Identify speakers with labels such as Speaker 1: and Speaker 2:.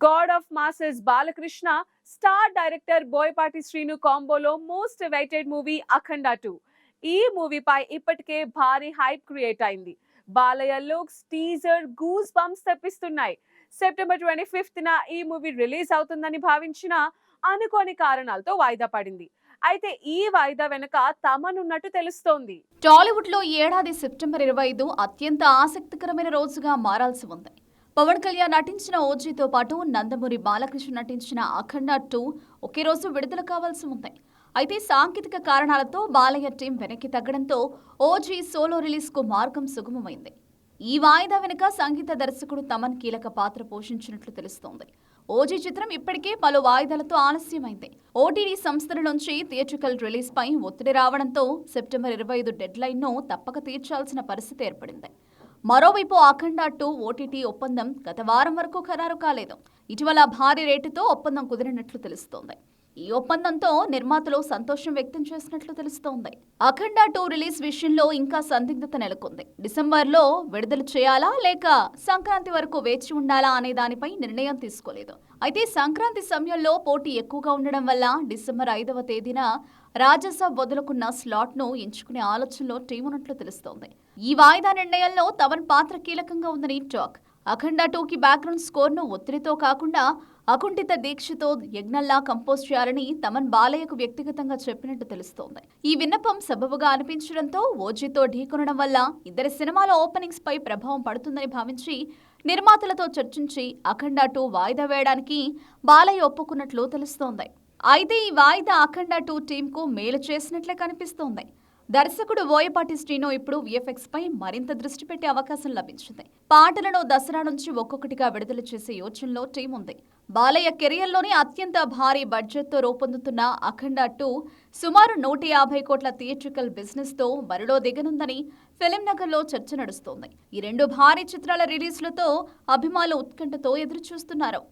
Speaker 1: God of masses Balakrishna, star director Boyapati Srinu కాంబోలో most awaited movie Akhanda 2. ఈ మూవీపై ఇప్పటికే భారీ హైప్ క్రియేట్ అయింది. Balayya looks, teaser goosebumps తెప్పిస్తున్నాయి. సెప్టెంబర్ 25న ఈ మూవీ రిలీజ్ అవుతుందని భావించిన అనుకోని కారణాలతో వాయిదా పడింది. అయితే ఈ వాయిదా వెనుక తమనున్నట్టు తెలుస్తోంది.
Speaker 2: టాలీవుడ్ లో ఈ ఏడాది సెప్టెంబర్ 25 అత్యంత ఆసక్తికరమైన రోజుగా మారాల్సి ఉంది. పవన్ కళ్యాణ్ నటించిన ఓజీతో పాటు నందమూరి బాలకృష్ణ నటించిన అఖండ 2 ఒకే రోజు విడుదల కావాల్సి ఉంది. అయితే సాంకేతిక కారణాలతో బాలయ్య టీం వెనక్కి తగ్గడంతో ఓజీ సోలో రిలీజ్ కు మార్గం సుగమమైంది. ఈ వాయిదా వెనుక సంగీత దర్శకుడు తమన్ కీలక పాత్ర పోషించినట్లు తెలుస్తోంది. ఓజీ చిత్రం ఇప్పటికే పలు వాయిదాలతో ఆలస్యమైంది. ఓటీటీ సంస్థల నుంచి థియేట్రికల్ రిలీజ్ పై ఒత్తిడి రావడంతో సెప్టెంబర్ 25 డెడ్ లైన్ ను తప్పక తీర్చాల్సిన పరిస్థితి ఏర్పడింది. మరోవైపు అఖండ 2 ఓటీటీ ఒప్పందం గత వారం వరకు ఖరారు కాలేదు. ఇటీవల భారీ రేటుతో ఒప్పందం కుదిరినట్లు తెలుస్తోంది. ఈ ఒప్పందంతో నిర్మాతలు సంతోషం వ్యక్తం చేసినట్లు తెలుస్తోంది. అఖండ 2 రిలీజ్ విషయంలో ఇంకా సందిగ్ధత నెలకొంది. డిసెంబర్లో విడుదల చేయాలా లేక సంక్రాంతి వరకు వేచి ఉండాలా అనే దానిపై నిర్ణయం తీసుకోలేదు. అయితే సంక్రాంతి సమయంలో పోటీ ఎక్కువగా ఉండడం వల్ల డిసెంబర్ 5వ తేదీన రాజాసాబ్ వదులుకున్న స్లాట్ ను ఎంచుకునే ఆలోచనలో టీం ఉన్నట్లు తెలుస్తోంది. ఈ వాయిదా నిర్ణయంలో తమన్ పాత్ర కీలకంగా ఉందని టాక్. అఖండ 2కి బ్యాక్గ్రౌండ్ స్కోర్ ను ఒత్తిడితో కాకుండా అకుంఠిత దీక్షతో యజ్ఞంలా కంపోజ్ చేయాలని తమన్ బాలయ్యకు వ్యక్తిగతంగా చెప్పినట్టు తెలుస్తోంది. ఈ విన్నపం సబబుగా అనిపించడంతో ఓజీతో ఢీకొనడం వల్ల ఇద్దరి సినిమాల ఓపెనింగ్స్ పై ప్రభావం పడుతుందని భావించి నిర్మాతలతో చర్చించి అఖండ 2 వాయిదా వేయడానికి బాలయ్య ఒప్పుకున్నట్లు తెలుస్తోంది. అయితే ఈ వాయిదా అఖండ 2 టీంకు మేలు చేసినట్లే కనిపిస్తోంది. దర్శకుడు బోయపాటి శ్రీను ఇప్పుడు విఎఫ్ఎక్స్ పై మరింత దృష్టి పెట్టే అవకాశం లభించింది. పాటలను దసరా నుంచి ఒక్కొక్కటిగా విడుదల చేసే యోచనలో టీం ఉంది. బాలయ్య కెరియర్లోని అత్యంత భారీ బడ్జెట్తో రూపొందుతున్న అఖండ 2 సుమారు 150 కోట్ల థియేట్రికల్ బిజినెస్ తో బరిలో దిగనుందని ఫిలిం నగర్లో చర్చ నడుస్తోంది. ఈ రెండు భారీ చిత్రాల రిలీజ్లతో అభిమానులు ఉత్కంఠతో ఎదురుచూస్తున్నారు.